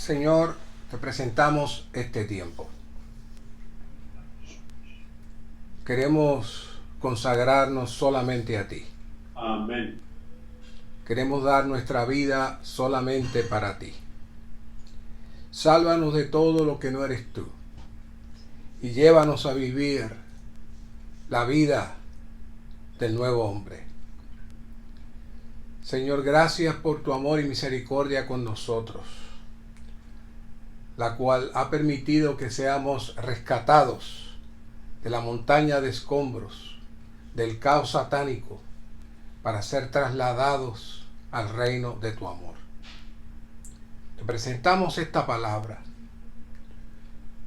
Señor, te presentamos este tiempo. Queremos consagrarnos solamente a ti. Amén. Queremos dar nuestra vida solamente para ti. Sálvanos de todo lo que no eres tú y llévanos a vivir la vida del nuevo hombre. Señor, gracias por tu amor y misericordia con nosotros, la cual ha permitido que seamos rescatados de la montaña de escombros, del caos satánico, para ser trasladados al reino de tu amor. Te presentamos esta palabra.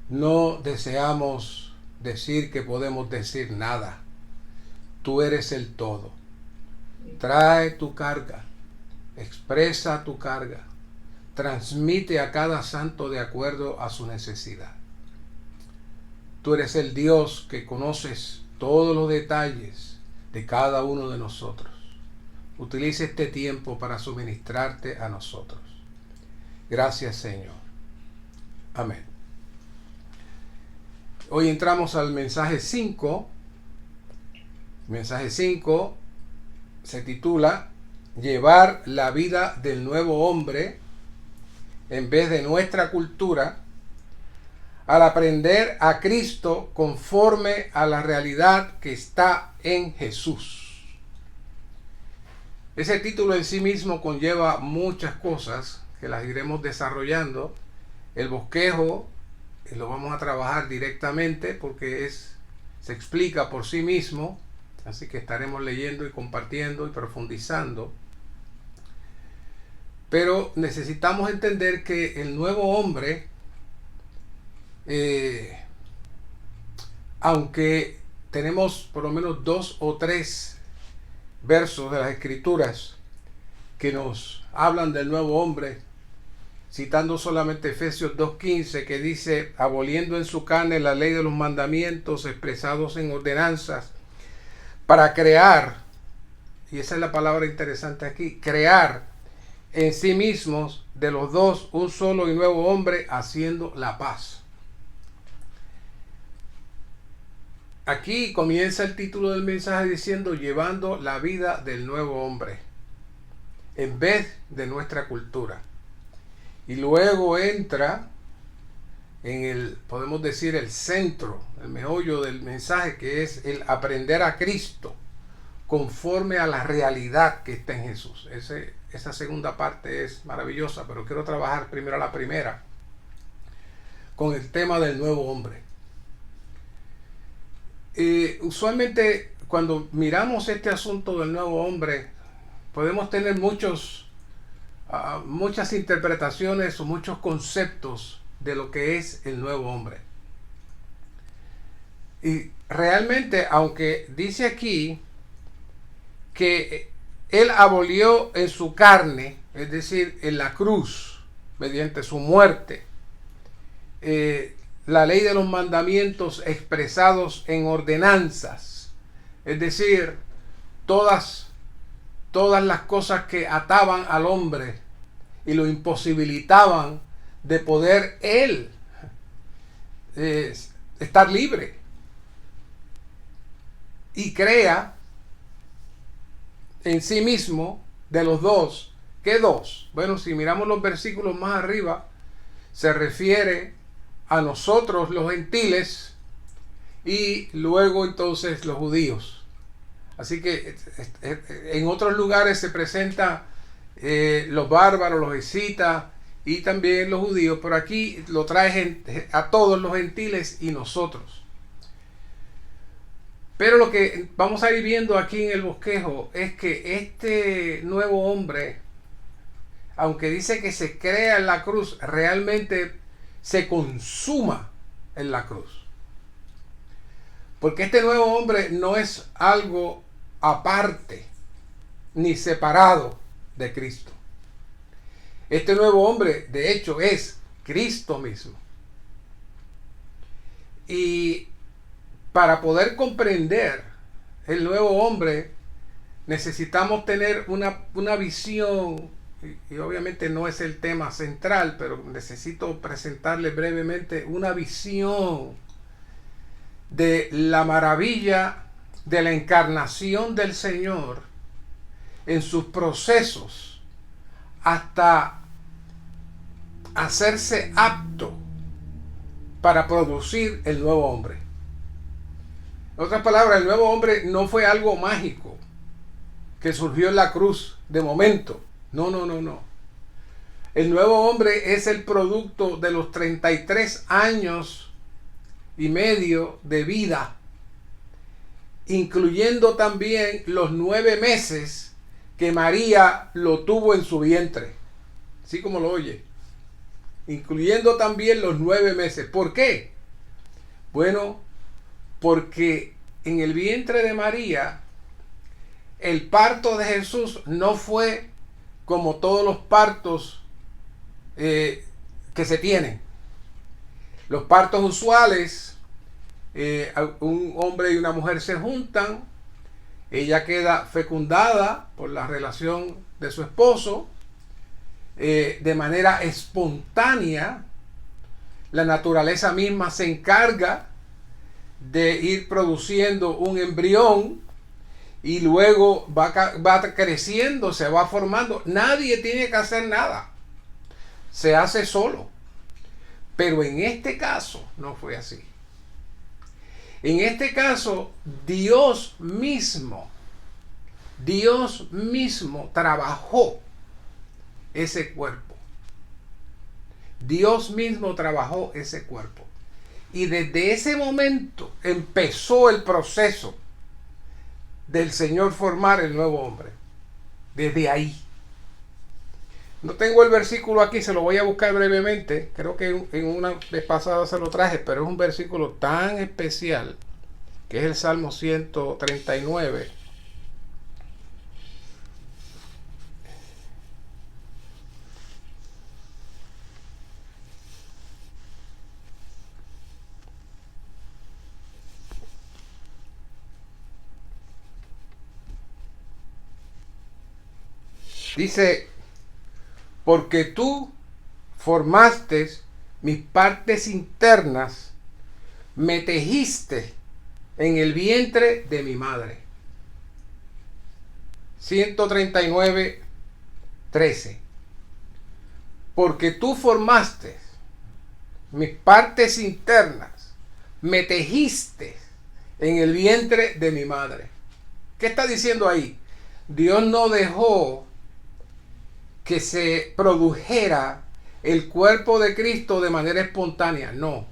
No deseamos decir que podemos decir nada. Tú eres el todo. Trae tu carga, expresa tu carga, transmite a cada santo de acuerdo a su necesidad. Tú eres el Dios que conoces todos los detalles de cada uno de nosotros. Utiliza este tiempo para suministrarte a nosotros. Gracias, Señor. Amén. Hoy entramos al mensaje 5. Mensaje 5 se titula Llevar la vida del nuevo hombre en vez de nuestra cultura al aprender a Cristo conforme a la realidad que está en Jesús. Ese título en sí mismo conlleva muchas cosas que las iremos desarrollando. El bosquejo lo vamos a trabajar directamente porque se explica por sí mismo, así que estaremos leyendo y compartiendo y profundizando. Pero necesitamos entender que el nuevo hombre, aunque tenemos por lo menos 2 o 3 versos de las Escrituras que nos hablan del nuevo hombre, citando solamente Efesios 2:15, que dice: aboliendo en su carne la ley de los mandamientos expresados en ordenanzas, para crear, y esa es la palabra interesante aquí, crear en sí mismos de los dos un solo y nuevo hombre, haciendo la paz. Aquí comienza el título del mensaje diciendo: llevando la vida del nuevo hombre en vez de nuestra cultura. Y luego entra en podemos decir, el centro, el meollo del mensaje, que es el aprender a Cristo conforme a la realidad que está en Jesús. Esa segunda parte es maravillosa, pero quiero trabajar primero la primera, con el tema del nuevo hombre. Usualmente cuando miramos este asunto del nuevo hombre, podemos tener muchas interpretaciones o muchos conceptos de lo que es el nuevo hombre. Y realmente, aunque dice aquí que él abolió en su carne, es decir, en la cruz, mediante su muerte, la ley de los mandamientos expresados en ordenanzas, es decir, todas las cosas que ataban al hombre y lo imposibilitaban de poder él estar libre, y crea en sí mismo de los dos. ¿Qué dos? Bueno, si miramos los versículos más arriba, se refiere a nosotros los gentiles y luego entonces los judíos. Así que en otros lugares se presenta los bárbaros, los escitas y también los judíos, pero aquí lo trae a todos los gentiles y nosotros. Pero lo que vamos a ir viendo aquí en el bosquejo es que este nuevo hombre, aunque dice que se crea en la cruz, realmente se consuma en la cruz. Porque este nuevo hombre no es algo aparte ni separado de Cristo. Este nuevo hombre, de hecho, es Cristo mismo. Y para poder comprender el nuevo hombre, necesitamos tener una visión y obviamente no es el tema central, pero necesito presentarle brevemente una visión de la maravilla de la encarnación del Señor en sus procesos hasta hacerse apto para producir el nuevo hombre. En otras palabras, el nuevo hombre no fue algo mágico que surgió en la cruz de momento. No. El nuevo hombre es el producto de los 33 años y medio de vida, incluyendo también los 9 meses que María lo tuvo en su vientre. Así como lo oye. Incluyendo también los 9 meses. ¿Por qué? Bueno, porque en el vientre de María, el parto de Jesús no fue como todos los partos que se tienen. Los partos usuales, un hombre y una mujer se juntan, ella queda fecundada por la relación de su esposo, de manera espontánea. La naturaleza misma se encarga de ir produciendo un embrión y luego va creciendo, se va formando. Nadie tiene que hacer nada, se hace solo. Pero en este caso no fue así. En este caso, Dios mismo trabajó ese cuerpo. Dios mismo trabajó ese cuerpo. Y desde ese momento empezó el proceso del Señor formar el nuevo hombre. Desde ahí. No tengo el versículo aquí, se lo voy a buscar brevemente. Creo que en una vez pasada se lo traje, pero es un versículo tan especial, que es el Salmo 139. Dice: porque tú formaste mis partes internas, me tejiste en el vientre de mi madre. 139, 13. Porque tú formaste mis partes internas, me tejiste en el vientre de mi madre. ¿Qué está diciendo ahí? Dios no dejó que se produjera el cuerpo de Cristo de manera espontánea. No.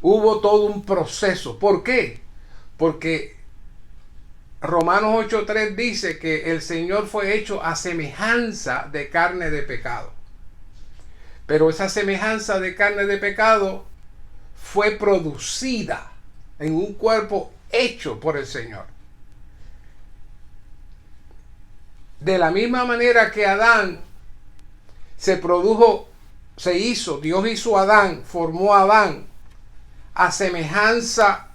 Hubo todo un proceso. ¿Por qué? Porque Romanos 8:3 dice que el Señor fue hecho a semejanza de carne de pecado. Pero esa semejanza de carne de pecado fue producida en un cuerpo hecho por el Señor. De la misma manera que Adán Dios hizo a Adán, formó a Adán a semejanza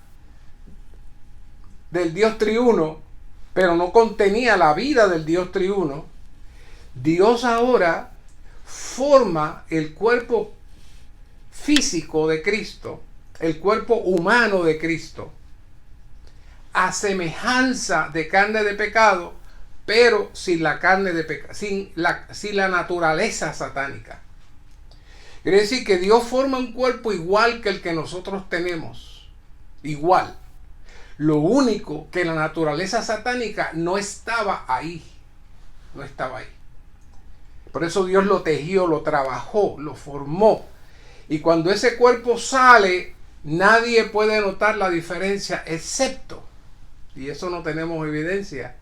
del Dios triuno, pero no contenía la vida del Dios triuno. Dios ahora forma el cuerpo físico de Cristo, el cuerpo humano de Cristo, a semejanza de carne de pecado, pero sin la carne de pecado, sin la naturaleza satánica. Quiere decir que Dios forma un cuerpo igual que el que nosotros tenemos. Igual. Lo único que la naturaleza satánica no estaba ahí. No estaba ahí. Por eso Dios lo tejió, lo trabajó, lo formó. Y cuando ese cuerpo sale, nadie puede notar la diferencia, excepto, y eso no tenemos evidencia,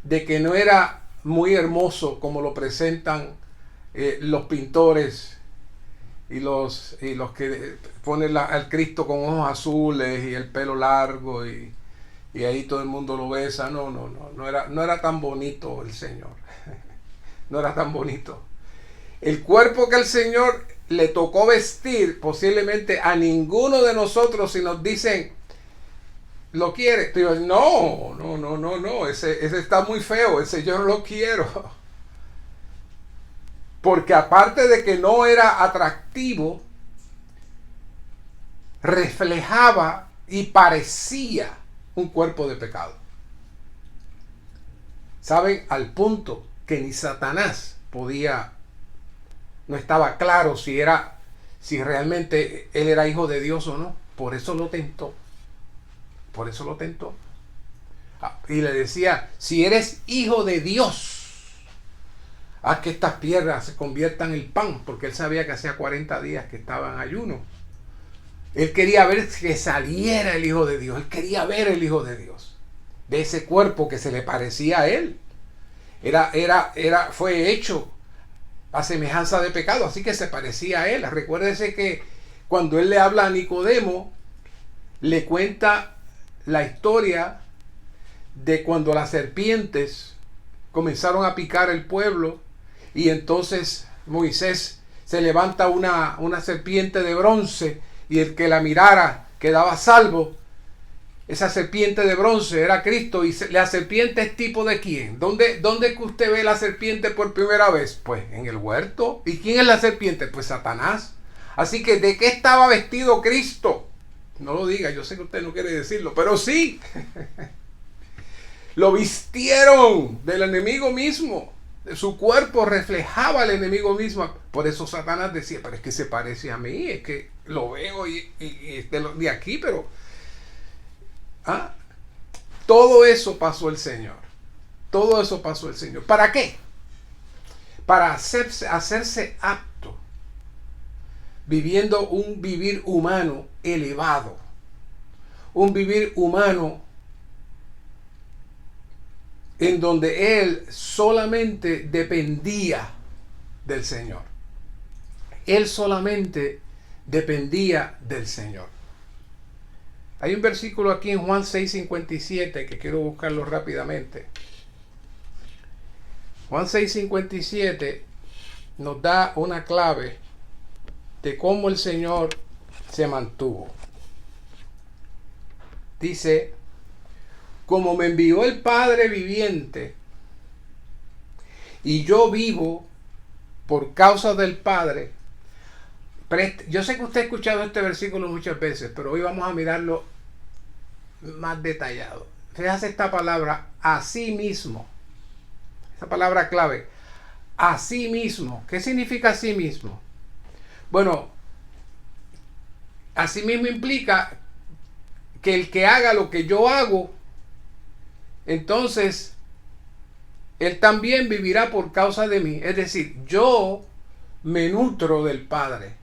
de que no era muy hermoso como lo presentan los pintores y los que ponen al Cristo con ojos azules y el pelo largo y ahí todo el mundo lo besa. No era tan bonito el Señor. No era tan bonito. El cuerpo que el Señor le tocó vestir, posiblemente a ninguno de nosotros, si nos dicen, ¿lo quiere? Tú dices, no, ese está muy feo, ese yo no lo quiero. Porque aparte de que no era atractivo, reflejaba y parecía un cuerpo de pecado. ¿Saben? Al punto que ni Satanás no estaba claro si realmente él era hijo de Dios o no. Por eso lo tentó. Por eso lo tentó. Y le decía, si eres hijo de Dios, haz que estas piedras se conviertan en pan, porque él sabía que hacía 40 días que estaba en ayuno. Él quería ver que saliera el Hijo de Dios. Él quería ver el Hijo de Dios. De ese cuerpo que se le parecía a él. Fue hecho a semejanza de pecado, así que se parecía a él. Recuérdese que cuando él le habla a Nicodemo, le cuenta la historia de cuando las serpientes comenzaron a picar el pueblo, y entonces Moisés se levanta una serpiente de bronce, y el que la mirara quedaba salvo. Esa serpiente de bronce era Cristo. ¿Y la serpiente es tipo de quién? ¿Dónde que usted ve la serpiente por primera vez? Pues en el huerto. ¿Y quién es la serpiente? Pues Satanás. Así que ¿de qué estaba vestido Cristo? No lo diga, yo sé que usted no quiere decirlo, pero sí. Lo vistieron del enemigo mismo. Su cuerpo reflejaba al enemigo mismo. Por eso Satanás decía, pero es que se parece a mí, es que lo veo y de aquí, pero... Todo eso pasó el Señor. Todo eso pasó el Señor. ¿Para qué? Para hacerse apto, viviendo un vivir humano elevado. Un vivir humano en donde Él solamente dependía del Señor. Él solamente dependía del Señor. Hay un versículo aquí en Juan 6:57 que quiero buscarlo rápidamente. Juan 6:57 nos da una clave de cómo el Señor se mantuvo. Dice, como me envió el Padre viviente y yo vivo por causa del Padre. Yo sé que usted ha escuchado este versículo muchas veces, pero hoy vamos a mirarlo más detallado. Fíjate esta palabra, así mismo. Esta palabra clave, así mismo. ¿Qué significa así mismo? Bueno, así mismo implica que el que haga lo que yo hago, entonces él también vivirá por causa de mí. Es decir, yo me nutro del Padre.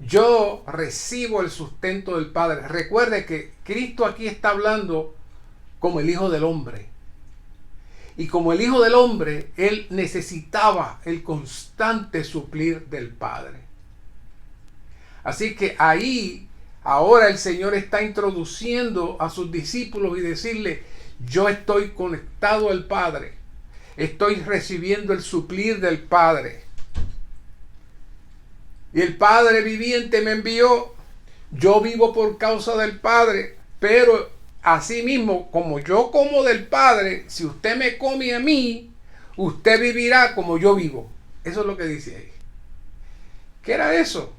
Yo recibo el sustento del Padre. Recuerde que Cristo aquí está hablando como el Hijo del Hombre. Y como el Hijo del Hombre, Él necesitaba el constante suplir del Padre. Así que ahí, ahora el Señor está introduciendo a sus discípulos y decirle, yo estoy conectado al Padre. Estoy recibiendo el suplir del Padre. Y el Padre viviente me envió. Yo vivo por causa del Padre. Pero asimismo, como yo como del Padre, si usted me come a mí, usted vivirá como yo vivo. Eso es lo que dice ahí. ¿Qué era eso?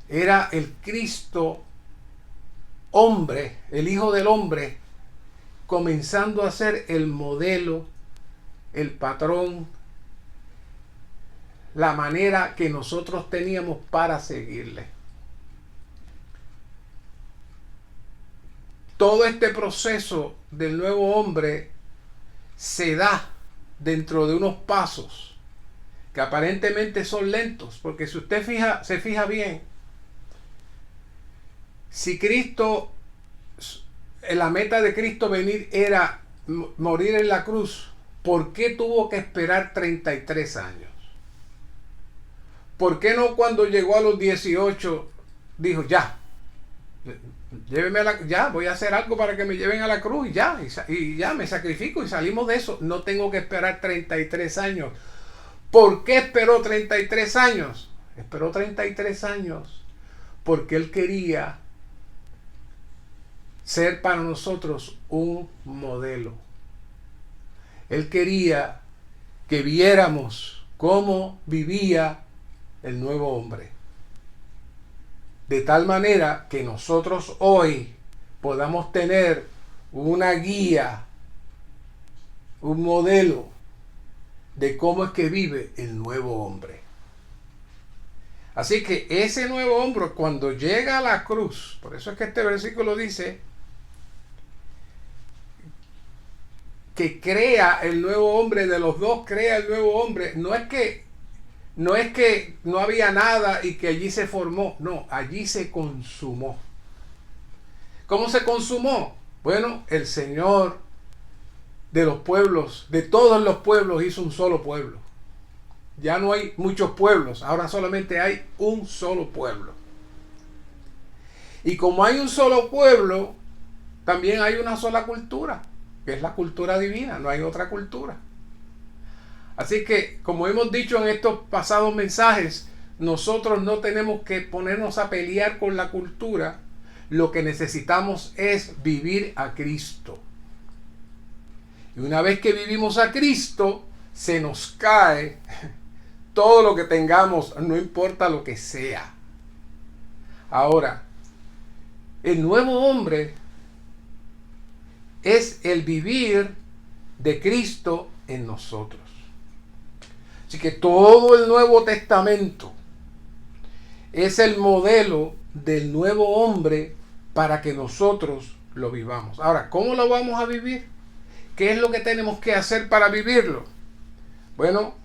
Era el Cristo hombre, el Hijo del Hombre, comenzando a ser el modelo, el patrón, la manera que nosotros teníamos para seguirle. Todo este proceso del nuevo hombre se da dentro de unos pasos que aparentemente son lentos, porque si usted se fija bien, si Cristo, la meta de Cristo venir era morir en la cruz, ¿por qué tuvo que esperar 33 años? ¿Por qué no cuando llegó a los 18 dijo, ya, lléveme ya, voy a hacer algo para que me lleven a la cruz y ya me sacrifico y salimos de eso? No tengo que esperar 33 años. ¿Por qué esperó 33 años? Esperó 33 años porque Él quería ser para nosotros un modelo. Él quería que viéramos cómo vivía el nuevo hombre. De tal manera que nosotros hoy podamos tener una guía, un modelo de cómo es que vive el nuevo hombre. Así que ese nuevo hombre, cuando llega a la cruz, por eso es que este versículo dice que crea el nuevo hombre, de los dos crea el nuevo hombre. No es que no había nada y que allí se formó, no, allí se consumó. ¿Cómo se consumó? Bueno, el Señor de los pueblos, de todos los pueblos, hizo un solo pueblo. Ya no hay muchos pueblos, ahora solamente hay un solo pueblo. Y como hay un solo pueblo, también hay una sola cultura, que es la cultura divina, no hay otra cultura. Así que, como hemos dicho en estos pasados mensajes, nosotros no tenemos que ponernos a pelear con la cultura. Lo que necesitamos es vivir a Cristo. Y una vez que vivimos a Cristo, se nos cae todo lo que tengamos, no importa lo que sea. Ahora, el nuevo hombre es el vivir de Cristo en nosotros. Así que todo el Nuevo Testamento es el modelo del nuevo hombre para que nosotros lo vivamos. Ahora, ¿cómo lo vamos a vivir? ¿Qué es lo que tenemos que hacer para vivirlo? Bueno,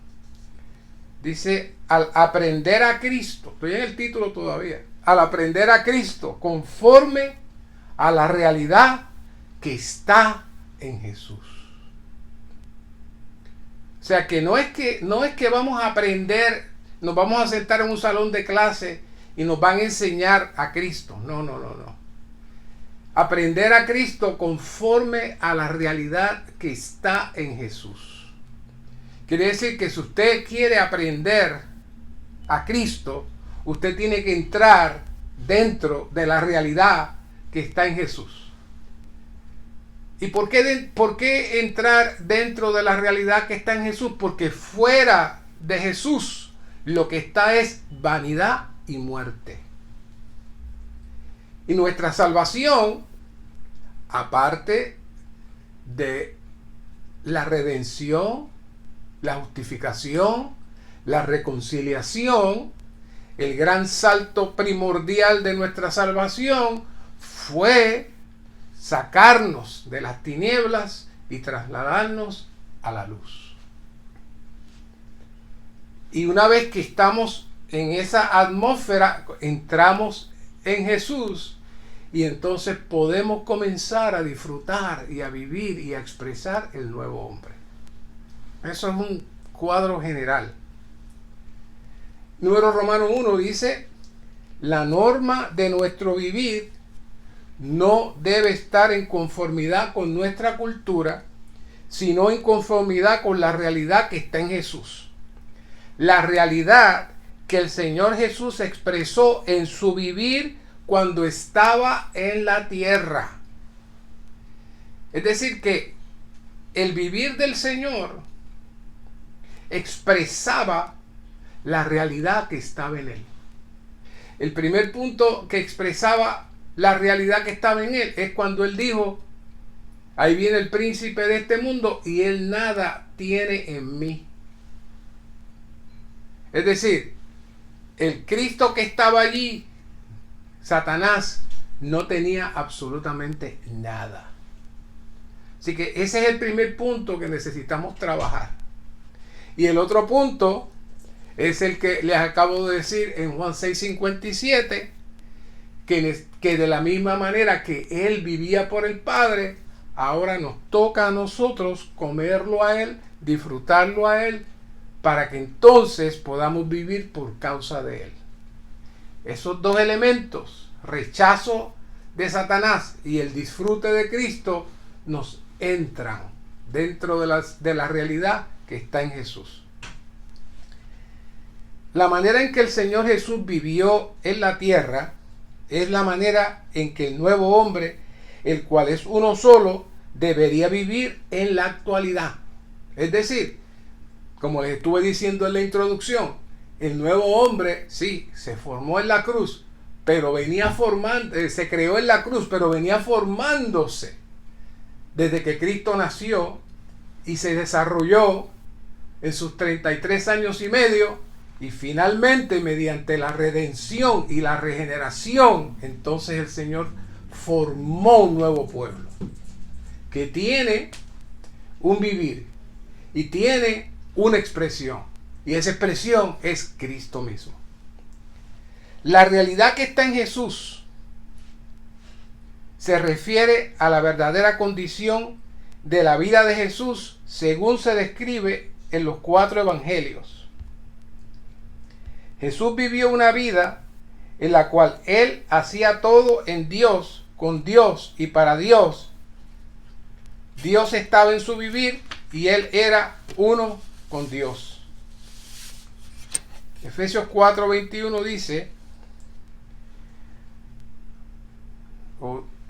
dice, al aprender a Cristo, estoy en el título todavía, al aprender a Cristo conforme a la realidad que está en Jesús. O sea que no es que vamos a aprender, nos vamos a sentar en un salón de clase y nos van a enseñar a Cristo. No. Aprender a Cristo conforme a la realidad que está en Jesús. Quiere decir que si usted quiere aprender a Cristo, usted tiene que entrar dentro de la realidad que está en Jesús. ¿Y por qué entrar dentro de la realidad que está en Jesús? Porque fuera de Jesús lo que está es vanidad y muerte. Y nuestra salvación, aparte de la redención, la justificación, la reconciliación, el gran salto primordial de nuestra salvación fue sacarnos de las tinieblas y trasladarnos a la luz. Y una vez que estamos en esa atmósfera, entramos en Jesús y entonces podemos comenzar a disfrutar y a vivir y a expresar el nuevo hombre. Eso es un cuadro general. Número Romano 1 dice, la norma de nuestro vivir no debe estar en conformidad con nuestra cultura, sino en conformidad con la realidad que está en Jesús. La realidad que el Señor Jesús expresó en su vivir cuando estaba en la tierra. Es decir, que el vivir del Señor expresaba la realidad que estaba en Él. El primer punto que expresaba la realidad que estaba en Él es cuando Él dijo, ahí viene el príncipe de este mundo y Él nada tiene en mí. Es decir, el Cristo que estaba allí, Satanás, no tenía absolutamente nada. Así que ese es el primer punto que necesitamos trabajar. Y el otro punto es el que les acabo de decir en Juan 6:57, que de la misma manera que Él vivía por el Padre, ahora nos toca a nosotros comerlo a Él, disfrutarlo a Él, para que entonces podamos vivir por causa de Él. Esos dos elementos, rechazo de Satanás y el disfrute de Cristo, nos entran dentro de la realidad que está en Jesús. La manera en que el Señor Jesús vivió en la tierra es la manera en que el nuevo hombre, el cual es uno solo, debería vivir en la actualidad. Es decir, como les estuve diciendo en la introducción, el nuevo hombre, sí, se formó en la cruz, pero venía formando, se creó en la cruz, pero venía formándose desde que Cristo nació y se desarrolló en sus 33 años y medio, y finalmente mediante la redención y la regeneración, entonces el Señor formó un nuevo pueblo que tiene un vivir y tiene una expresión, y esa expresión es Cristo mismo. La realidad que está en Jesús se refiere a la verdadera condición de la vida de Jesús según se describe en los 4 evangelios. Jesús vivió una vida en la cual Él hacía todo en Dios, con Dios y para Dios. Dios estaba en su vivir y Él era uno con Dios. Efesios 4:21 dice,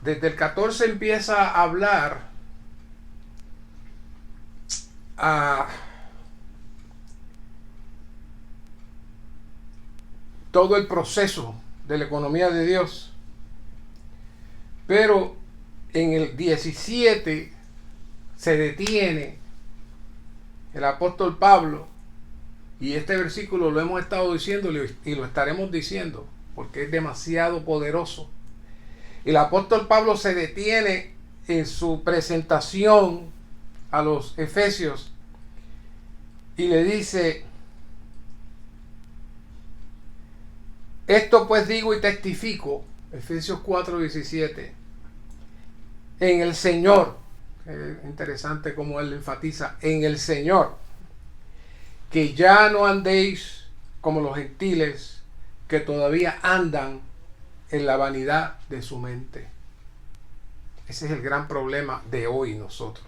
desde el 14 empieza a hablar a todo el proceso de la economía de Dios, pero en el 17 se detiene el apóstol Pablo, y este versículo lo hemos estado diciendo y lo estaremos diciendo porque es demasiado poderoso. El apóstol Pablo se detiene en su presentación a los efesios y le dice: esto pues digo y testifico, Efesios 4:17, en el Señor. Interesante como él enfatiza, en el Señor, que ya no andéis como los gentiles que todavía andan en la vanidad de su mente. Ese es el gran problema de hoy nosotros.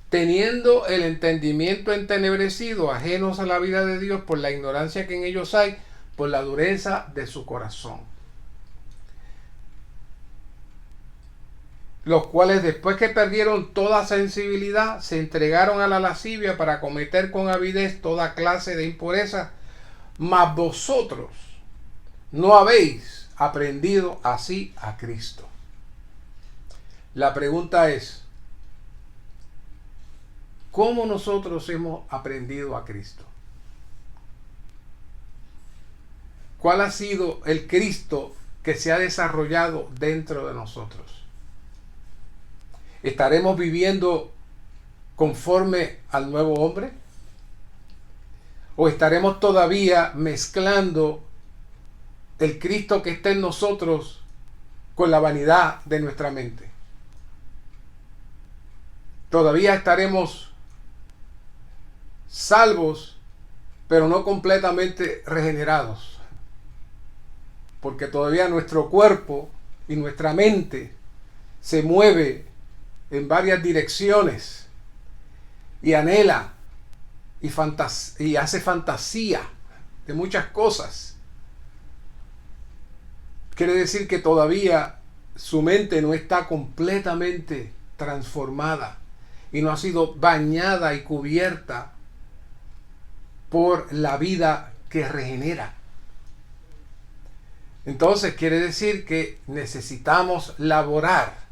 Teniendo el entendimiento entenebrecido, ajenos a la vida de Dios por la ignorancia que en ellos hay, por la dureza de su corazón. Los cuales, después que perdieron toda sensibilidad, se entregaron a la lascivia para cometer con avidez toda clase de impureza. Mas vosotros no habéis aprendido así a Cristo. La pregunta es: ¿cómo nosotros hemos aprendido a Cristo? ¿Cuál ha sido el Cristo que se ha desarrollado dentro de nosotros? ¿Estaremos viviendo conforme al nuevo hombre? ¿O estaremos todavía mezclando el Cristo que está en nosotros con la vanidad de nuestra mente? Todavía estaremos salvos, pero no completamente regenerados, porque todavía nuestro cuerpo y nuestra mente se mueve en varias direcciones y anhela y hace fantasía de muchas cosas. Quiere decir que todavía su mente no está completamente transformada y no ha sido bañada y cubierta por la vida que regenera. Entonces quiere decir que necesitamos laborar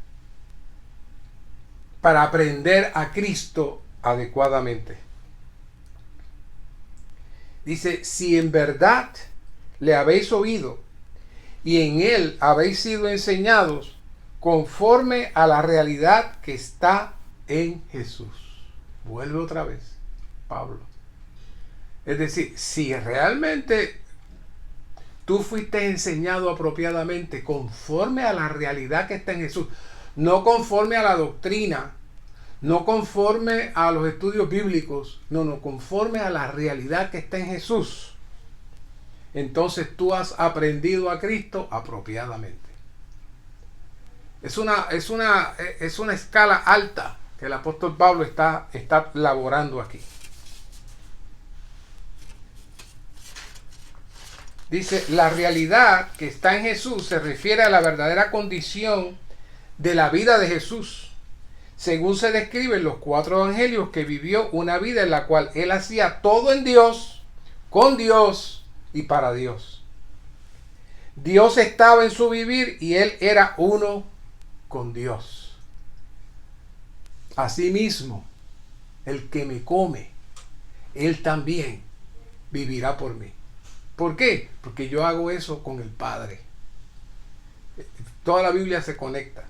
para aprender a Cristo adecuadamente. Dice: si en verdad le habéis oído y en él habéis sido enseñados conforme a la realidad que está en Jesús. Vuelve otra vez Pablo. Es decir, si realmente tú fuiste enseñado apropiadamente conforme a la realidad que está en Jesús, no conforme a la doctrina, no conforme a los estudios bíblicos, no, conforme a la realidad que está en Jesús, entonces tú has aprendido a Cristo apropiadamente. Es una escala alta que el apóstol Pablo está laborando aquí. Dice: la realidad que está en Jesús se refiere a la verdadera condición de la vida de Jesús, según se describe en los 4 evangelios, que vivió una vida en la cual él hacía todo en Dios, con Dios y para Dios. Dios estaba en su vivir y él era uno con Dios. Asimismo, el que me come, él también vivirá por mí. ¿Por qué? Porque yo hago eso con el Padre. Toda la Biblia se conecta.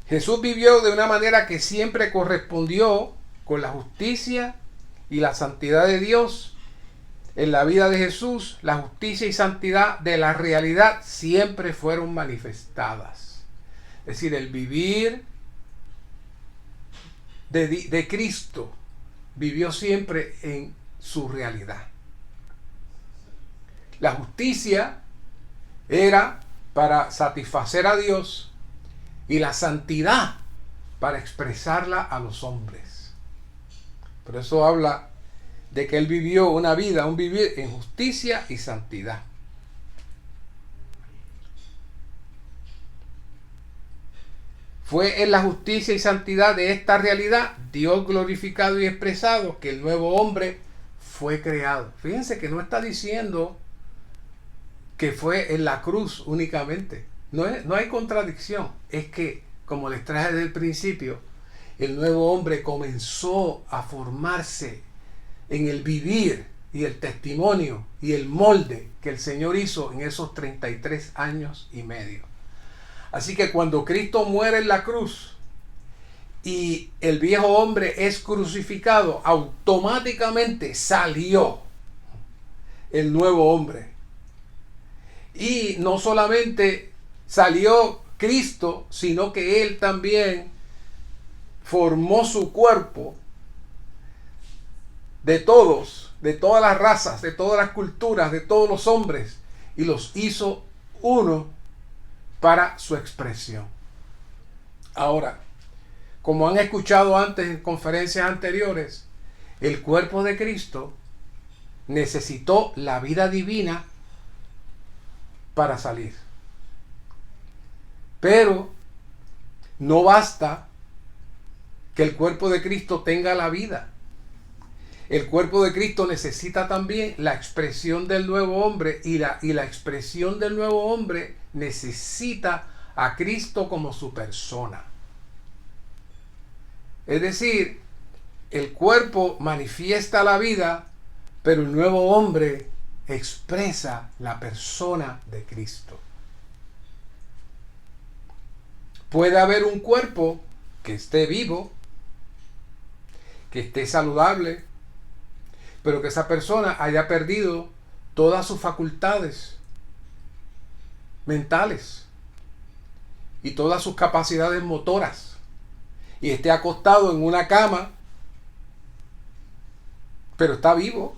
Jesús vivió de una manera que siempre correspondió con la justicia y la santidad de Dios. En la vida de Jesús, la justicia y santidad de la realidad siempre fueron manifestadas. Es decir, el vivir de Cristo vivió siempre en su realidad. La justicia era para satisfacer a Dios y la santidad para expresarla a los hombres. Por eso habla de que él vivió una vida, un vivir en justicia y santidad. Fue en la justicia y santidad de esta realidad, Dios glorificado y expresado, que el nuevo hombre fue creado. Fíjense que no está diciendo que fue en la cruz únicamente. No hay contradicción. Es que, como les traje desde el principio, el nuevo hombre comenzó a formarse en el vivir y el testimonio y el molde que el Señor hizo en esos 33 años y medio. Así que cuando Cristo muere en la cruz y el viejo hombre es crucificado, automáticamente salió el nuevo hombre. Y no solamente salió Cristo, sino que Él también formó su cuerpo de todos, de todas las razas, de todas las culturas, de todos los hombres, y los hizo uno para su expresión. Ahora, como han escuchado antes en conferencias anteriores, el cuerpo de Cristo necesitó la vida divina para salir. Pero no basta que el cuerpo de Cristo tenga la vida. El cuerpo de Cristo necesita también la expresión del nuevo hombre y la expresión del nuevo hombre necesita a Cristo como su persona. Es decir, el cuerpo manifiesta la vida, pero el nuevo hombre expresa la persona de Cristo. Puede haber un cuerpo que esté vivo, que esté saludable, pero que esa persona haya perdido todas sus facultades mentales y todas sus capacidades motoras y esté acostado en una cama, pero está vivo,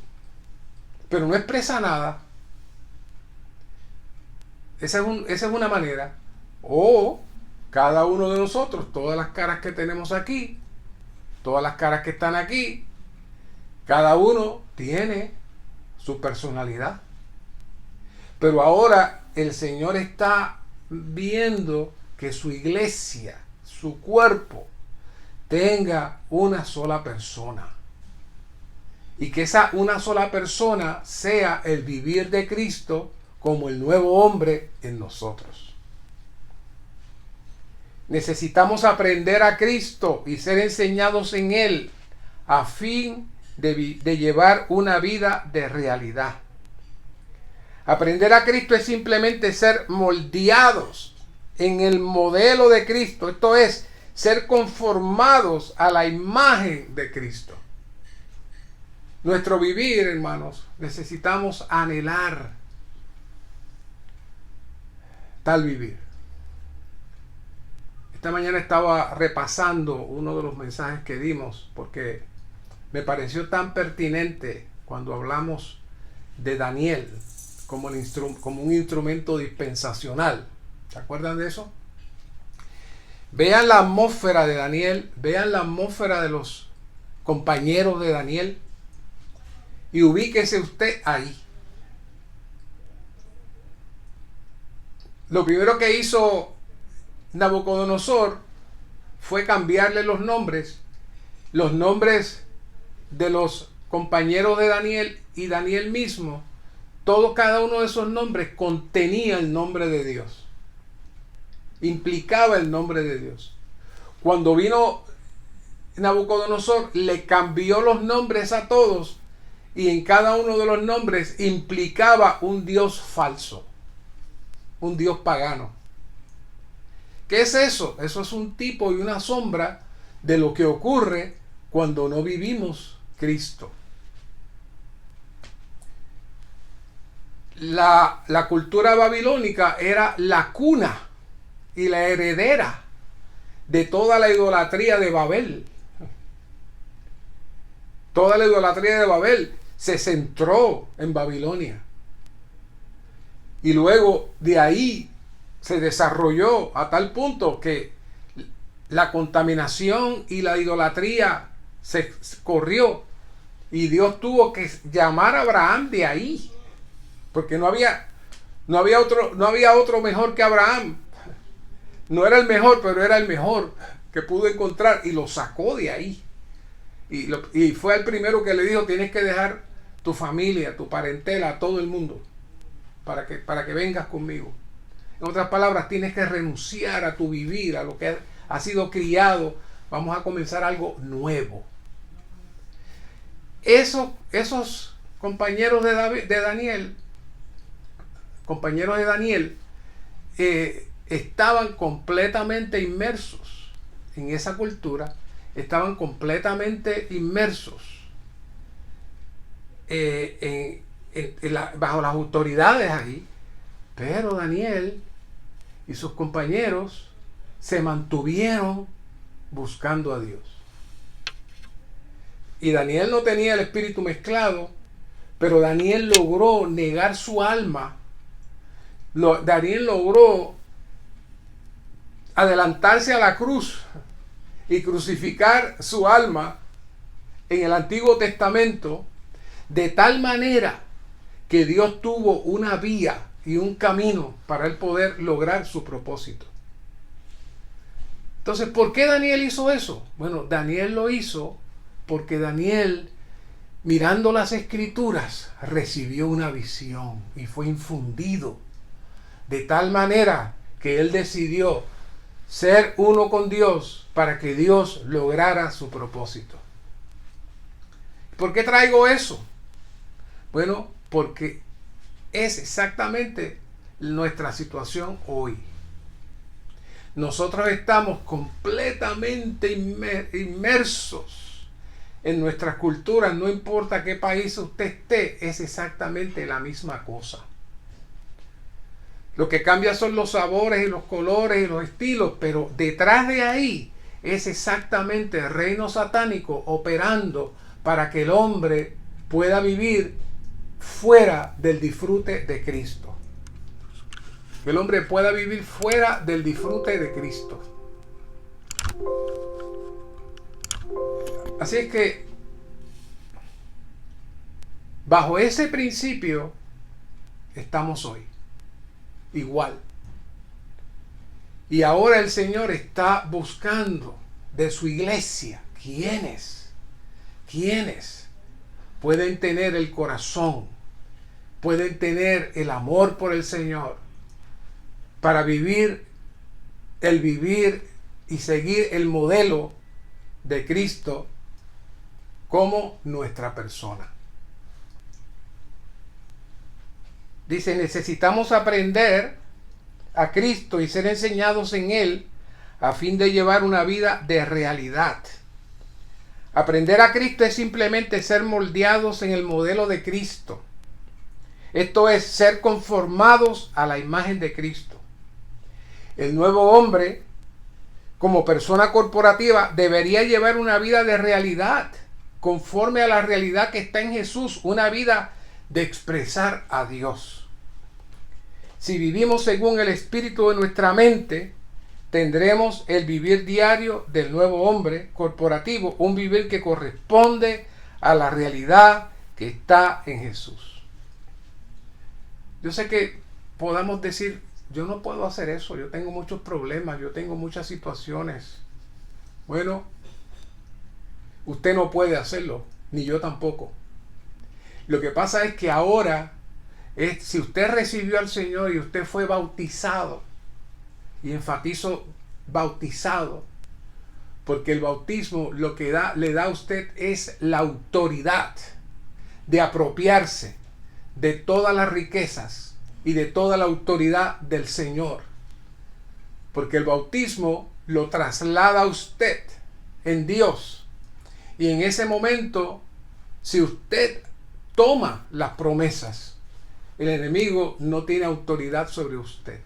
pero no expresa nada. Esa es una manera. O cada uno de nosotros, todas las caras que tenemos aquí, todas las caras que están aquí, cada uno tiene su personalidad. Pero ahora el Señor está viendo que su iglesia, su cuerpo, tenga una sola persona. Y que esa una sola persona sea el vivir de Cristo como el nuevo hombre en nosotros. Necesitamos aprender a Cristo y ser enseñados en Él a fin de llevar una vida de realidad. Aprender a Cristo es simplemente ser moldeados en el modelo de Cristo. Esto es, ser conformados a la imagen de Cristo. Nuestro vivir, hermanos, necesitamos anhelar tal vivir. Esta mañana estaba repasando uno de los mensajes que dimos porque me pareció tan pertinente cuando hablamos de Daniel como un instrumento dispensacional. ¿Se acuerdan de eso? Vean la atmósfera de Daniel, vean la atmósfera de los compañeros de Daniel y ubíquese usted ahí. Lo primero que hizo Nabucodonosor fue cambiarle los nombres de los compañeros de Daniel y Daniel mismo. Cada uno de esos nombres contenía el nombre de Dios, implicaba el nombre de Dios. Cuando vino Nabucodonosor, le cambió los nombres a todos, y en cada uno de los nombres implicaba un dios falso, un dios pagano. ¿Qué es eso? Eso es un tipo y una sombra de lo que ocurre cuando no vivimos Cristo. La cultura babilónica era la cuna y la heredera de toda la idolatría de Babel. Toda la idolatría de Babel se centró en Babilonia. Y luego de ahí se desarrolló a tal punto que la contaminación y la idolatría se corrió. Y Dios tuvo que llamar a Abraham de ahí. Porque no había otro mejor que Abraham. No era el mejor, pero era el mejor que pudo encontrar, y lo sacó de ahí. Y fue el primero que le dijo: tienes que dejar tu familia, tu parentela, a todo el mundo, para que vengas conmigo. En otras palabras, tienes que renunciar a tu vivir, a lo que ha sido criado. Vamos a comenzar algo nuevo. Esos compañeros de Daniel, estaban completamente inmersos en esa cultura, estaban completamente inmersos bajo las autoridades ahí, pero Daniel y sus compañeros se mantuvieron buscando a Dios. Y Daniel no tenía el espíritu mezclado, pero Daniel logró negar su alma. Daniel logró adelantarse a la cruz y crucificar su alma en el Antiguo Testamento, de tal manera que Dios tuvo una vía y un camino para él poder lograr su propósito. Entonces, ¿por qué Daniel hizo eso? Bueno, Daniel lo hizo porque Daniel, mirando las Escrituras, recibió una visión y fue infundido, de tal manera que él decidió ser uno con Dios para que Dios lograra su propósito. ¿Por qué traigo eso? Bueno, porque es exactamente nuestra situación hoy. Nosotros estamos completamente inmersos en nuestras culturas. No importa qué país usted esté, es exactamente la misma cosa. Lo que cambia son los sabores y los colores y los estilos, pero detrás de ahí es exactamente el reino satánico operando para que el hombre pueda vivir fuera del disfrute de Cristo. Que el hombre pueda vivir fuera del disfrute de Cristo. Así es que, bajo ese principio, estamos hoy. Igual. Y ahora el Señor está buscando de su iglesia quienes pueden tener el corazón, pueden tener el amor por el Señor, para vivir y seguir el modelo de Cristo como nuestra persona. Dice, necesitamos aprender a Cristo y ser enseñados en Él a fin de llevar una vida de realidad. Aprender a Cristo es simplemente ser moldeados en el modelo de Cristo. Esto es ser conformados a la imagen de Cristo. El nuevo hombre, como persona corporativa, debería llevar una vida de realidad, conforme a la realidad que está en Jesús, una vida de expresar a Dios. Si vivimos según el espíritu de nuestra mente, tendremos el vivir diario del nuevo hombre corporativo, un vivir que corresponde a la realidad que está en Jesús. Yo sé que podamos decir, yo no puedo hacer eso, yo tengo muchos problemas, yo tengo muchas situaciones. Bueno, usted no puede hacerlo, ni yo tampoco. Lo que pasa es que ahora, si usted recibió al Señor y usted fue bautizado, y enfatizo bautizado, porque el bautismo lo que le da a usted es la autoridad de apropiarse de todas las riquezas y de toda la autoridad del Señor. Porque el bautismo lo traslada a usted en Dios. Y en ese momento, si usted toma las promesas, el enemigo no tiene autoridad sobre usted.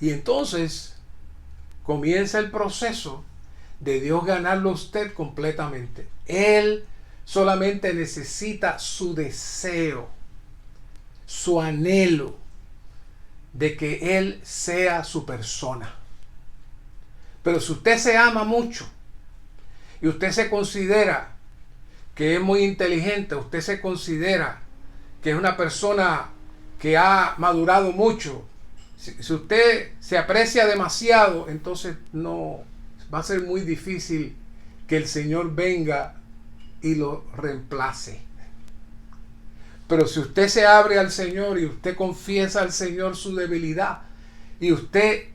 Y entonces comienza el proceso de Dios ganarlo a usted completamente. Él solamente necesita su deseo, su anhelo de que Él sea su persona. Pero si usted se ama mucho y usted se considera que es muy inteligente, usted se considera que es una persona que ha madurado mucho, si usted se aprecia demasiado, entonces no va a ser muy difícil que el Señor venga y lo reemplace. Pero si usted se abre al Señor y usted confiesa al Señor su debilidad y usted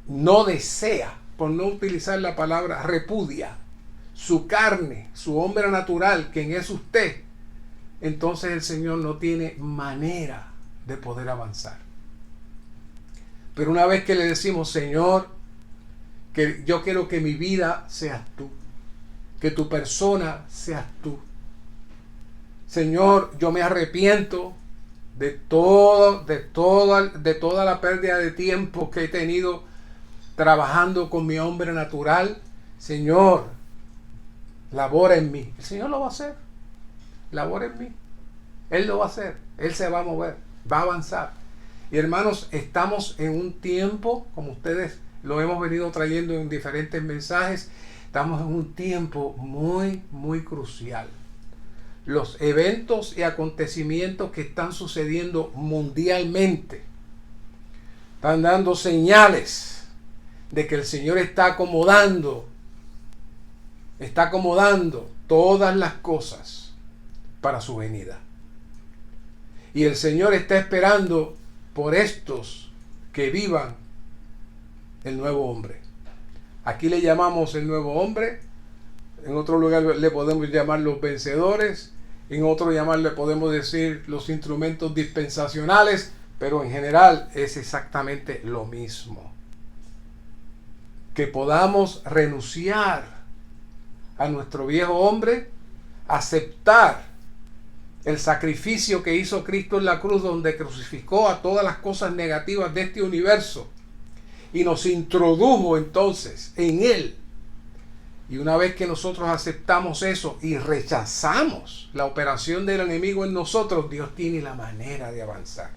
no desea, por no utilizar la palabra, repudia su carne, su hombre natural, quien es usted, entonces el Señor no tiene manera de poder avanzar. Pero una vez que le decimos, Señor, que yo quiero que mi vida seas tú, que tu persona seas tú. Señor, yo me arrepiento de toda la pérdida de tiempo que he tenido trabajando con mi hombre natural. Señor, labora en mí. El Señor lo va a hacer. Labora en mí. Él lo va a hacer. Él se va a mover. Va a avanzar. Y hermanos, estamos en un tiempo, como ustedes lo hemos venido trayendo en diferentes mensajes, estamos en un tiempo muy, muy crucial. Los eventos y acontecimientos que están sucediendo mundialmente están dando señales de que el Señor está acomodando todas las cosas para su venida. Y el Señor está esperando por estos que vivan el nuevo hombre. Aquí le llamamos el nuevo hombre, en otro lugar le podemos llamar los vencedores, en otro le podemos decir los instrumentos dispensacionales, pero en general es exactamente lo mismo. Que podamos renunciar a nuestro viejo hombre, aceptar el sacrificio que hizo Cristo en la cruz, donde crucificó a todas las cosas negativas de este universo y nos introdujo entonces en Él. Y una vez que nosotros aceptamos eso y rechazamos la operación del enemigo en nosotros, Dios tiene la manera de avanzar.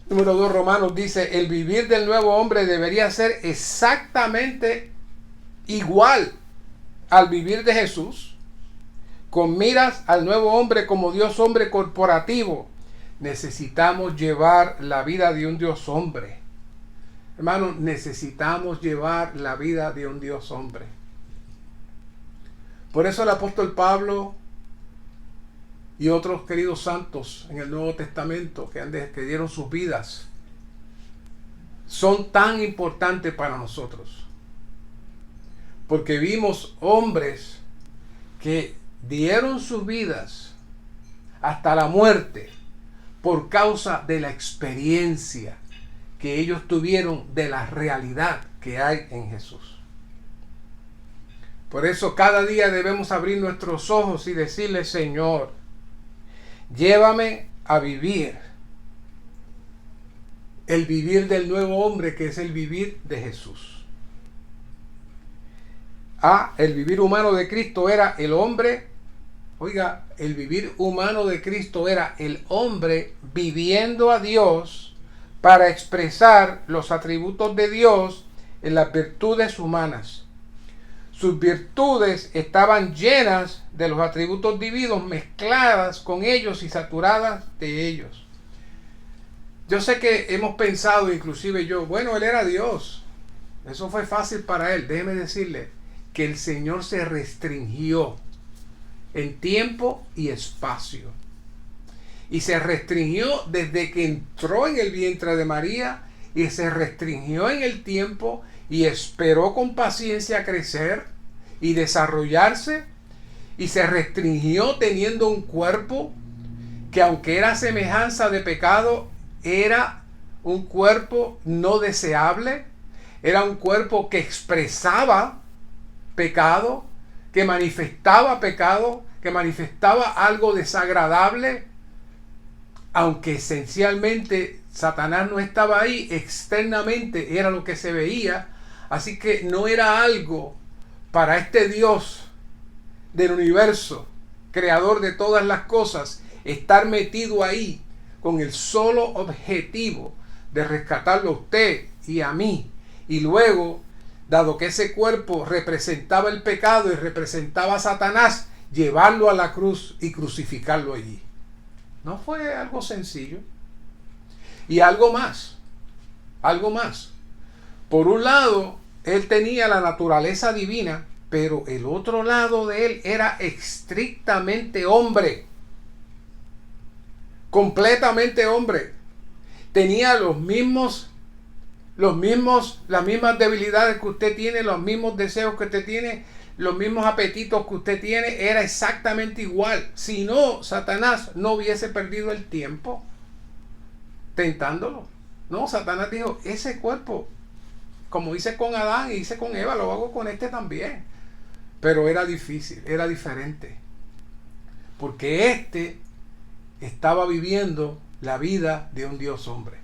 Número 2, Romanos dice, el vivir del nuevo hombre debería ser exactamente igual al vivir de Jesús, con miras al nuevo hombre como Dios hombre corporativo. Necesitamos llevar la vida de un Dios hombre. Hermanos, necesitamos llevar la vida de un Dios hombre. Por eso el apóstol Pablo y otros queridos santos en el Nuevo Testamento que dieron sus vidas son tan importantes para nosotros. Porque vimos hombres que dieron sus vidas hasta la muerte por causa de la experiencia que ellos tuvieron de la realidad que hay en Jesús. Por eso cada día debemos abrir nuestros ojos y decirle, Señor, llévame a vivir el vivir del nuevo hombre, que es el vivir de Jesús. El vivir humano de Cristo era el hombre. Oiga, el vivir humano de Cristo era el hombre viviendo a Dios para expresar los atributos de Dios en las virtudes humanas. Sus virtudes estaban llenas de los atributos divinos, mezcladas con ellos y saturadas de ellos. Yo sé que hemos pensado, inclusive yo, bueno, él era Dios. Eso fue fácil para él. Déjeme decirle que el Señor se restringió en tiempo y espacio. Y se restringió desde que entró en el vientre de María, y se restringió en el tiempo y esperó con paciencia crecer y desarrollarse, y se restringió teniendo un cuerpo que, aunque era semejanza de pecado, era un cuerpo no deseable, era un cuerpo que expresaba pecado, que manifestaba pecado, que manifestaba algo desagradable, aunque esencialmente Satanás no estaba ahí, externamente era lo que se veía. Así que no era algo para este Dios del universo, creador de todas las cosas, estar metido ahí con el solo objetivo de rescatarlo a usted y a mí. Y luego, dado que ese cuerpo representaba el pecado y representaba a Satanás, llevarlo a la cruz y crucificarlo allí. No fue algo sencillo. Y algo más. Por un lado, él tenía la naturaleza divina, pero el otro lado de él era estrictamente hombre. Completamente hombre. Tenía las mismas debilidades que usted tiene, los mismos deseos que usted tiene, los mismos apetitos que usted tiene. Era exactamente igual. Si no, Satanás no hubiese perdido el tiempo tentándolo. No, Satanás dijo, ese cuerpo, como hice con Adán y hice con Eva, lo hago con este también. Pero era difícil, era diferente. Porque este estaba viviendo la vida de un Dios hombre.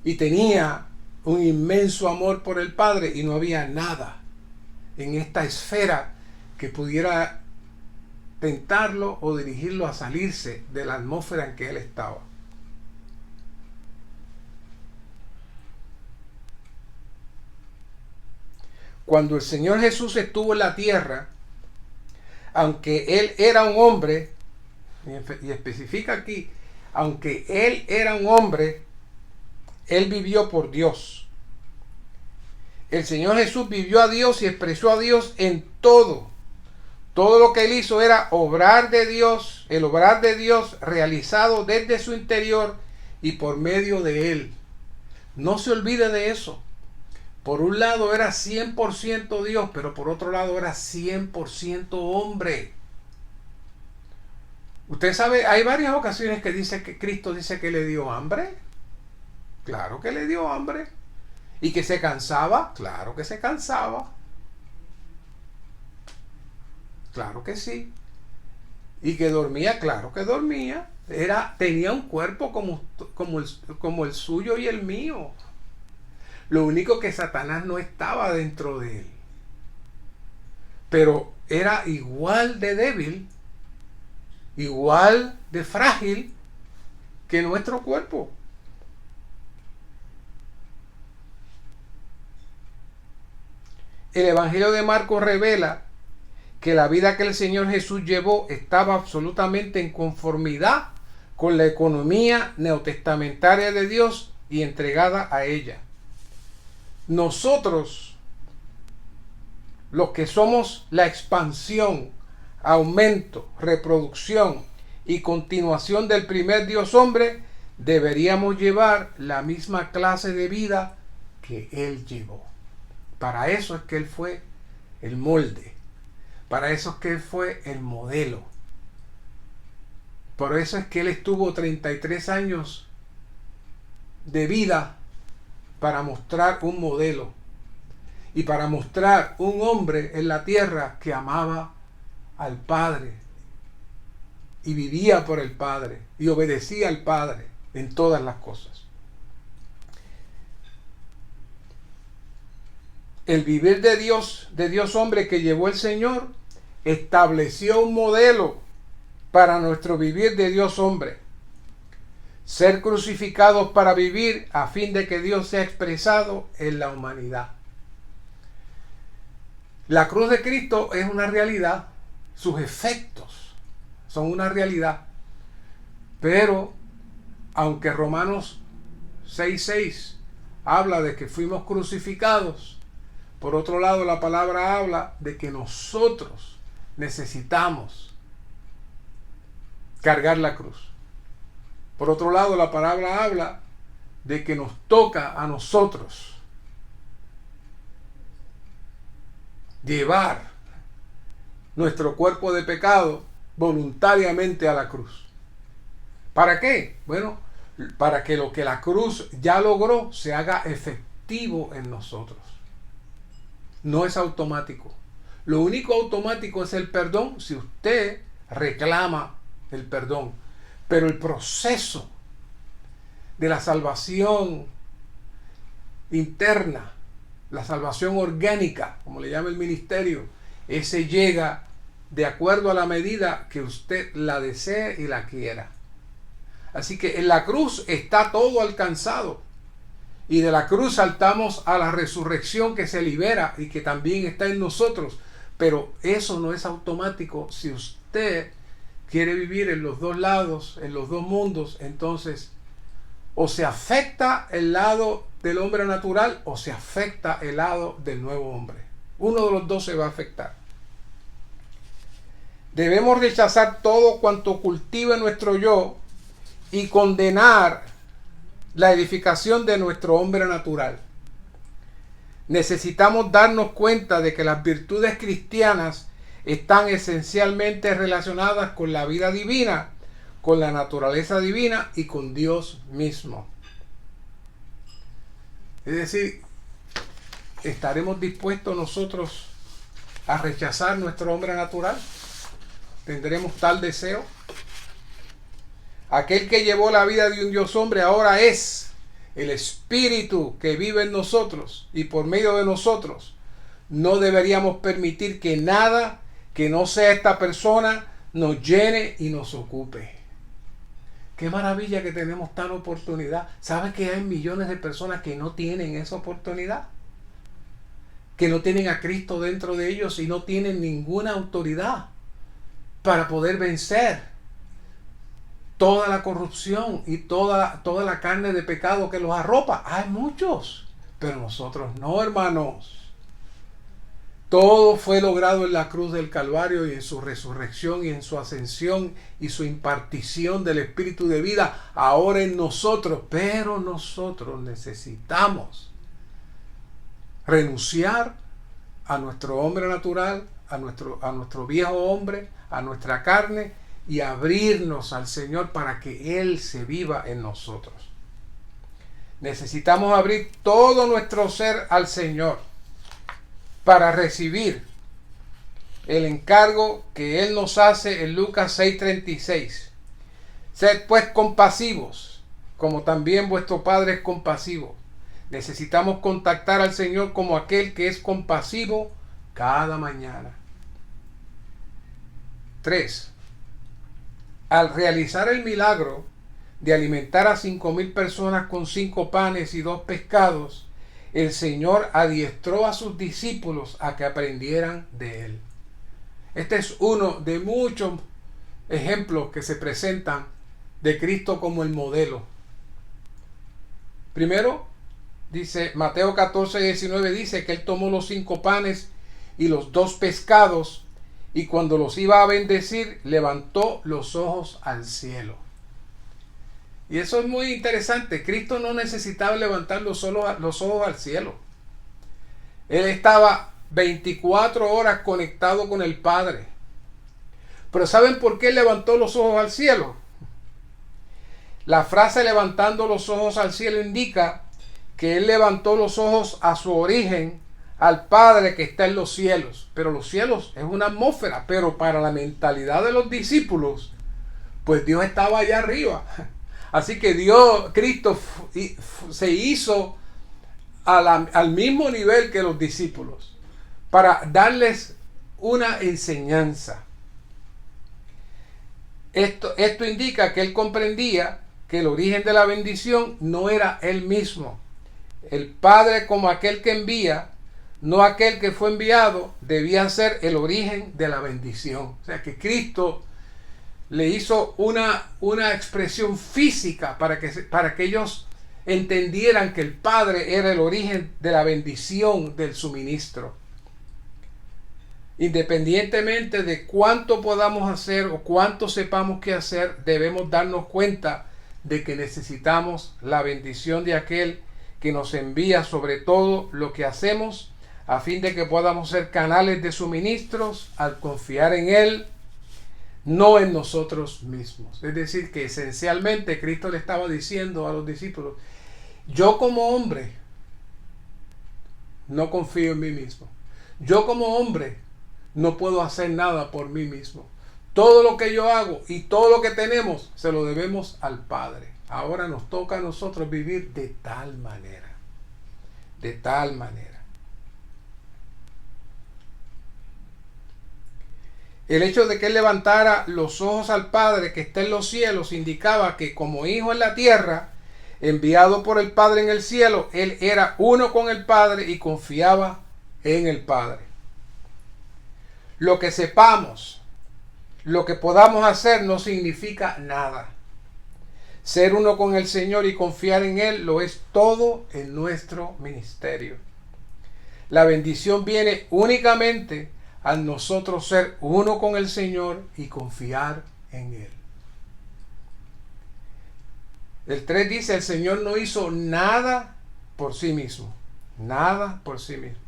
Y tenía un inmenso amor por el Padre, y no había nada en esta esfera que pudiera tentarlo o dirigirlo a salirse de la atmósfera en que él estaba. Cuando el Señor Jesús estuvo en la tierra, aunque él era un hombre, y especifica aquí, aunque él era un hombre, él vivió por Dios. El Señor Jesús vivió a Dios y expresó a Dios en todo. Todo lo que él hizo era obrar de Dios, el obrar de Dios realizado desde su interior y por medio de él. No se olvide de eso. Por un lado era 100% Dios, pero por otro lado era 100% hombre. Usted sabe, hay varias ocasiones que dice que Cristo dice que le dio hambre. Claro que le dio hambre. ¿Y que se cansaba? Claro que se cansaba. Claro que sí. ¿Y que dormía? Claro que dormía. Tenía un cuerpo como el suyo y el mío. Lo único que Satanás no estaba dentro de él. Pero era igual de débil, igual de frágil que nuestro cuerpo. El Evangelio de Marcos revela que la vida que el Señor Jesús llevó estaba absolutamente en conformidad con la economía neotestamentaria de Dios y entregada a ella. Nosotros, los que somos la expansión, aumento, reproducción y continuación del primer Dios hombre, deberíamos llevar la misma clase de vida que Él llevó. Para eso es que Él fue el molde. Para eso es que Él fue el modelo. Por eso es que Él estuvo 33 años de vida para mostrar un modelo y para mostrar un hombre en la tierra que amaba al Padre y vivía por el Padre y obedecía al Padre en todas las cosas. El vivir de Dios hombre que llevó el Señor, estableció un modelo para nuestro vivir de Dios hombre. Ser crucificados para vivir a fin de que Dios sea expresado en la humanidad. La cruz de Cristo es una realidad, sus efectos son una realidad. Pero, aunque Romanos 6:6 habla de que fuimos crucificados, por otro lado la palabra habla de que nosotros necesitamos cargar la cruz. Por otro lado la palabra habla de que nos toca a nosotros llevar nuestro cuerpo de pecado voluntariamente a la cruz. ¿Para qué? Bueno, para que lo que la cruz ya logró se haga efectivo en nosotros. No es automático. Lo único automático es el perdón si usted reclama el perdón. Pero el proceso de la salvación interna, la salvación orgánica, como le llama el ministerio, ese llega de acuerdo a la medida que usted la desee y la quiera. Así que en la cruz está todo alcanzado. Y de la cruz saltamos a la resurrección que se libera y que también está en nosotros. Pero eso no es automático. Si usted quiere vivir en los dos lados, en los dos mundos, entonces o se afecta el lado del hombre natural o se afecta el lado del nuevo hombre. Uno de los dos se va a afectar. Debemos rechazar todo cuanto cultive nuestro yo y condenar la edificación de nuestro hombre natural. Necesitamos darnos cuenta de que las virtudes cristianas están esencialmente relacionadas con la vida divina, con la naturaleza divina y con Dios mismo. Es decir, ¿estaremos dispuestos nosotros a rechazar nuestro hombre natural? ¿Tendremos tal deseo? Aquel que llevó la vida de un Dios hombre ahora es el Espíritu que vive en nosotros y por medio de nosotros. No deberíamos permitir que nada que no sea esta persona nos llene y nos ocupe. Qué maravilla que tenemos tal oportunidad. ¿Sabes que hay millones de personas que no tienen esa oportunidad? Que no tienen a Cristo dentro de ellos y no tienen ninguna autoridad para poder vencer toda la corrupción y toda la carne de pecado que los arropa. Hay muchos, pero nosotros no, hermanos. Todo fue logrado en la cruz del Calvario y en su resurrección y en su ascensión y su impartición del Espíritu de vida ahora en nosotros. Pero nosotros necesitamos renunciar a nuestro hombre natural, a nuestro viejo hombre, a nuestra carne y abrirnos al Señor para que Él se viva en nosotros. Necesitamos abrir todo nuestro ser al Señor para recibir el encargo que Él nos hace en Lucas 6:36. Sed pues compasivos, como también vuestro Padre es compasivo. Necesitamos contactar al Señor como aquel que es compasivo cada mañana. 3. Al realizar el milagro de alimentar a 5,000 personas con 5 panes y 2 pescados, el Señor adiestró a sus discípulos a que aprendieran de Él. Este es uno de muchos ejemplos que se presentan de Cristo como el modelo. Primero, dice Mateo 14:19, dice que Él tomó los 5 panes y los 2 pescados y cuando los iba a bendecir, levantó los ojos al cielo. Y eso es muy interesante. Cristo no necesitaba levantar los ojos al cielo. Él estaba 24 horas conectado con el Padre. Pero ¿saben por qué levantó los ojos al cielo? La frase levantando los ojos al cielo indica que Él levantó los ojos a su origen, al Padre que está en los cielos. Pero los cielos es una atmósfera. Pero para la mentalidad de los discípulos, pues Dios estaba allá arriba. Así que Cristo se hizo al mismo nivel que los discípulos para darles una enseñanza. Esto indica que Él comprendía que el origen de la bendición no era Él mismo. El Padre, como aquel que envía, no aquel que fue enviado, debía ser el origen de la bendición. O sea que Cristo le hizo una expresión física para que ellos entendieran que el Padre era el origen de la bendición del suministro. Independientemente de cuánto podamos hacer o cuánto sepamos qué hacer, debemos darnos cuenta de que necesitamos la bendición de aquel que nos envía sobre todo lo que hacemos, a fin de que podamos ser canales de suministros al confiar en Él, no en nosotros mismos. Es decir, que esencialmente Cristo le estaba diciendo a los discípulos: yo como hombre no confío en mí mismo. Yo como hombre no puedo hacer nada por mí mismo. Todo lo que yo hago y todo lo que tenemos se lo debemos al Padre. Ahora nos toca a nosotros vivir de tal manera. De tal manera. El hecho de que Él levantara los ojos al Padre que está en los cielos indicaba que como hijo en la tierra, enviado por el Padre en el cielo, Él era uno con el Padre y confiaba en el Padre. Lo que sepamos, lo que podamos hacer no significa nada. Ser uno con el Señor y confiar en Él lo es todo en nuestro ministerio. La bendición viene únicamente a nosotros ser uno con el Señor y confiar en Él. El 3 dice: el Señor no hizo nada por sí mismo. Nada por sí mismo.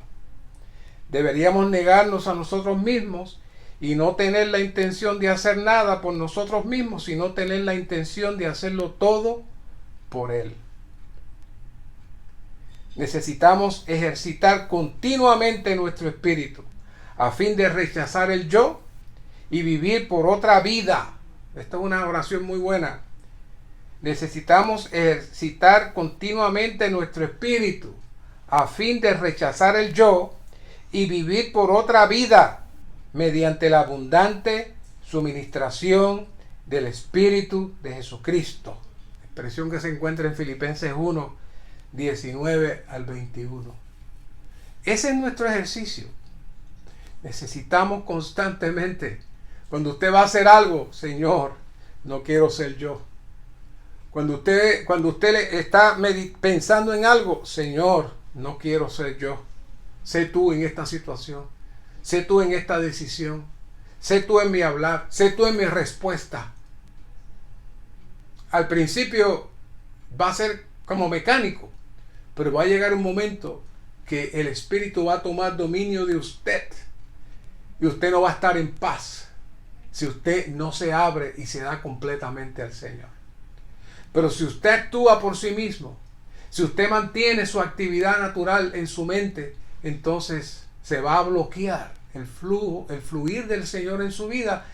Deberíamos negarnos a nosotros mismos y no tener la intención de hacer nada por nosotros mismos, sino tener la intención de hacerlo todo por Él. Necesitamos ejercitar continuamente nuestro espíritu a fin de rechazar el yo y vivir por otra vida. Esta es una oración muy buena. Necesitamos ejercitar continuamente nuestro espíritu a fin de rechazar el yo y vivir por otra vida mediante la abundante suministración del Espíritu de Jesucristo. Expresión que se encuentra en Filipenses 1, 19 al 21. Ese es nuestro ejercicio. Necesitamos constantemente, cuando usted va a hacer algo: Señor, no quiero ser yo. Cuando usted está pensando en algo: Señor, no quiero ser yo. Sé tú en esta situación. Sé tú en esta decisión. Sé tú en mi hablar. Sé tú en mi respuesta. Al principio va a ser como mecánico, pero va a llegar un momento que el Espíritu va a tomar dominio de usted y usted no va a estar en paz si usted no se abre y se da completamente al Señor. Pero si usted actúa por sí mismo, si usted mantiene su actividad natural en su mente, entonces se va a bloquear el fluir del Señor en su vida.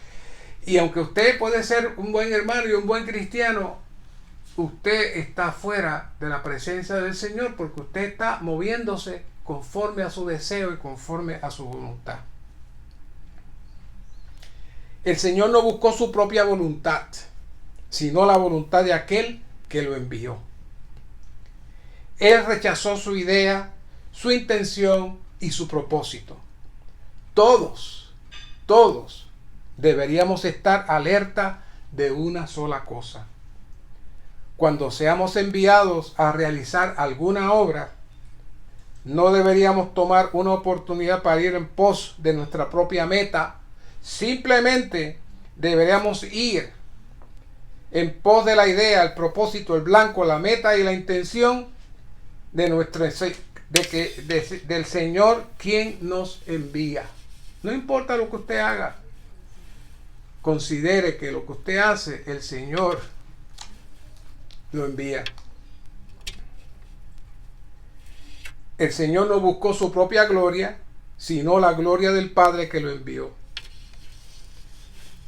Y aunque usted puede ser un buen hermano y un buen cristiano, usted está fuera de la presencia del Señor porque usted está moviéndose conforme a su deseo y conforme a su voluntad. El Señor no buscó su propia voluntad, sino la voluntad de aquel que lo envió. Él rechazó su idea, su intención y su propósito. Todos deberíamos estar alerta de una sola cosa. Cuando seamos enviados a realizar alguna obra, no deberíamos tomar una oportunidad para ir en pos de nuestra propia meta. Simplemente deberíamos ir en pos de la idea, el propósito, el blanco, la meta y la intención del Señor quien nos envía. No importa lo que usted haga, considere que lo que usted hace, el Señor lo envía. El Señor no buscó su propia gloria, sino la gloria del Padre que lo envió.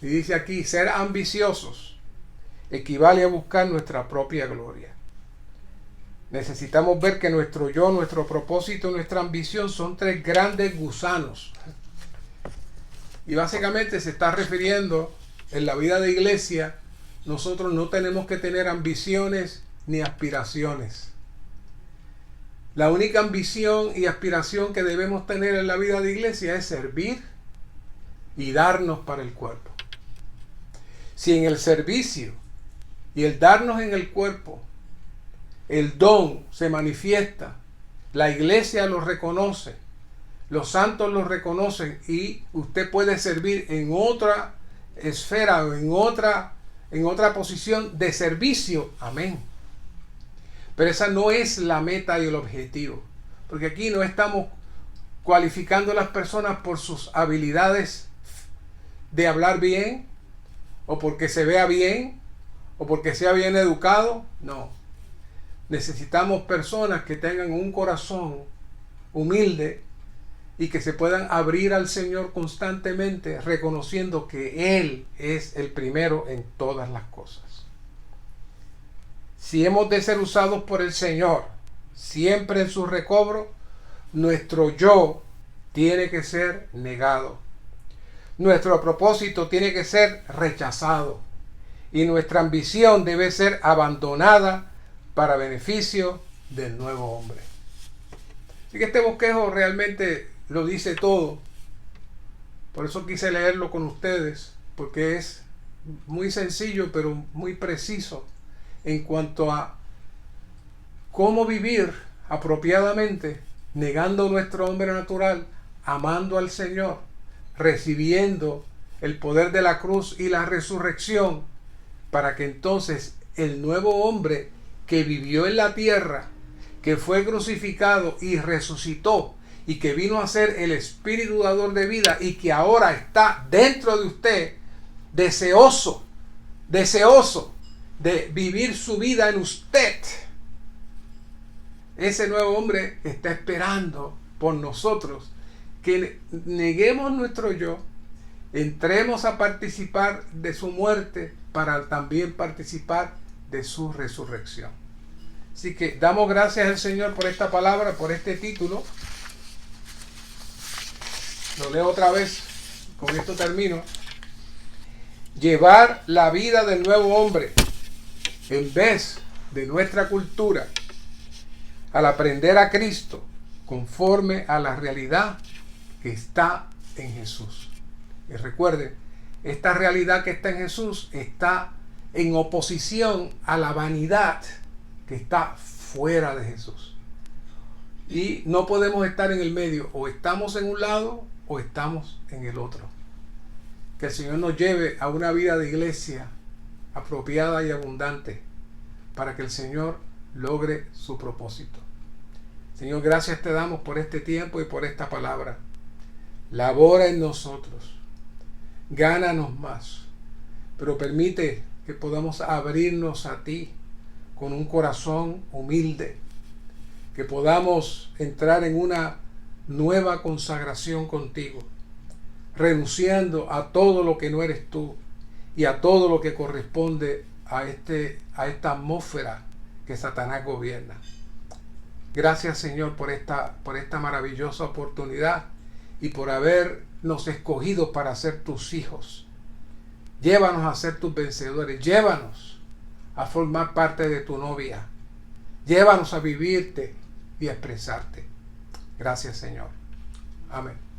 Y dice aquí: ser ambiciosos equivale a buscar nuestra propia gloria. Necesitamos ver que nuestro yo, nuestro propósito, nuestra ambición son tres grandes gusanos. Y básicamente se está refiriendo en la vida de iglesia. Nosotros no tenemos que tener ambiciones ni aspiraciones. La única ambición y aspiración que debemos tener en la vida de iglesia es servir y darnos para el cuerpo. Si en el servicio y el darnos en el cuerpo, el don se manifiesta, la iglesia lo reconoce, los santos lo reconocen y usted puede servir en otra esfera o en otra posición de servicio, amén. Pero esa no es la meta y el objetivo, porque aquí no estamos cualificando a las personas por sus habilidades de hablar bien, o porque se vea bien, o porque sea bien educado. No. Necesitamos personas que tengan un corazón humilde y que se puedan abrir al Señor constantemente, reconociendo que Él es el primero en todas las cosas. Si hemos de ser usados por el Señor, siempre en su recobro, nuestro yo tiene que ser negado. Nuestro propósito tiene que ser rechazado. Y nuestra ambición debe ser abandonada para beneficio del nuevo hombre. Así que este bosquejo realmente lo dice todo. Por eso quise leerlo con ustedes, porque es muy sencillo, pero muy preciso en cuanto a cómo vivir apropiadamente, negando nuestro hombre natural, amando al Señor, recibiendo el poder de la cruz y la resurrección, para que entonces el nuevo hombre que vivió en la tierra, que fue crucificado y resucitó, y que vino a ser el espíritu dador de vida, y que ahora está dentro de usted, deseoso de vivir su vida en usted. Ese nuevo hombre está esperando por nosotros que neguemos nuestro yo, entremos a participar de su muerte para también participar de su resurrección. Así que damos gracias al Señor por esta palabra, por este título. Lo leo otra vez, con esto termino. Llevar la vida del nuevo hombre en vez de nuestra cultura, al aprender a Cristo conforme a la realidad que está en Jesús. Y recuerden, esta realidad que está en Jesús está en oposición a la vanidad que está fuera de Jesús. Y no podemos estar en el medio, o estamos en un lado o estamos en el otro. Que el Señor nos lleve a una vida de iglesia apropiada y abundante, para que el Señor logre su propósito. Señor, gracias te damos por este tiempo y por esta palabra. Labora en nosotros, gánanos más, pero permite que podamos abrirnos a ti con un corazón humilde, que podamos entrar en una nueva consagración contigo, renunciando a todo lo que no eres tú y a todo lo que corresponde a esta atmósfera que Satanás gobierna. Gracias, Señor, por esta maravillosa oportunidad y por habernos escogido para ser tus hijos. Llévanos a ser tus vencedores, llévanos a formar parte de tu novia, llévanos a vivirte y a expresarte. Gracias, Señor. Amén.